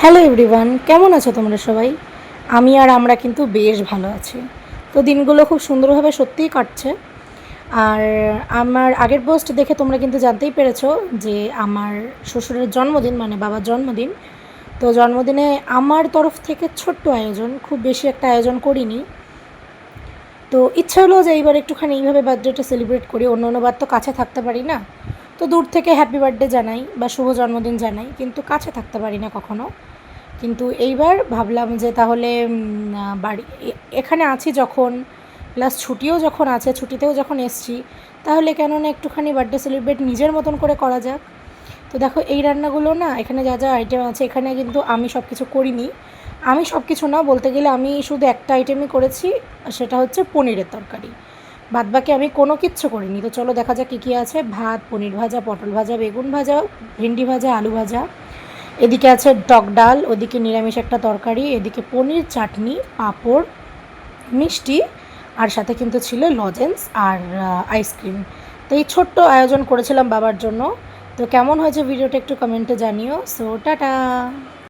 Hello everyone, কেমন আছো তোমরা সবাই? আমি আর আমরা কিন্তু বেশ ভালো আছি। তো দিনগুলো খুব সুন্দরভাবে সত্যিই কাটছে। আর আমার আগের পোস্ট দেখে তোমরা কিন্তু জানতেই পেরেছো যে আমার শ্বশুরের জন্মদিন, মানে বাবার জন্মদিন। তো জন্মদিনে আমার তরফ থেকে ছোট্ট আয়োজন, খুব বেশি একটা আয়োজন করিনি। তো ইচ্ছা হলো যে এইবার একটুখানি এইভাবে বার্থডেটা সেলিব্রেট করি। অন্য বার তো কাছে থাকতে পারি না, তো দূর থেকে হ্যাপি বার্থডে জানাই বা শুভ জন্মদিন জানাই, কিন্তু কাছে থাকতে পারি না কখনো। কিন্তু এইবার ভাবলাম যে তাহলে বাড়ি এখানে আছি যখন, প্লাস ছুটিও যখন আছে, ছুটিতেও যখন এসছি, তাহলে কেন না একটুখানি বার্থডে সেলিব্রেট নিজের মতন করে করা যাক। তো দেখো এই রান্নাগুলো না, এখানে যা যা আইটেম আছে, এখানে কিন্তু আমি সব কিছু করিনি। আমি সব কিছু না, বলতে গেলে আমি শুধু একটা আইটেমই করেছি, সেটা হচ্ছে পনিরের তরকারি। বাদবাকি আমি কোনো কিচ্ছু করিনি। তো চলো দেখা যাক কী কী আছে। ভাত, পনির ভাজা, পটল ভাজা, বেগুন ভাজা, ভেন্ডি ভাজা, আলু ভাজা, এদিকে আছে টক ডাল, ওদিকে নিরামিষ একটা তরকারি, এদিকে পনির, চাটনি, পাঁপড়, মিষ্টি, আর সাথে কিন্তু ছিল লজেন্স আর আইসক্রিম। তো এই ছোট্ট আয়োজন করেছিলাম বাবার জন্য। তো কেমন হয়েছে ভিডিওটা একটু কমেন্টে জানিও। So tata.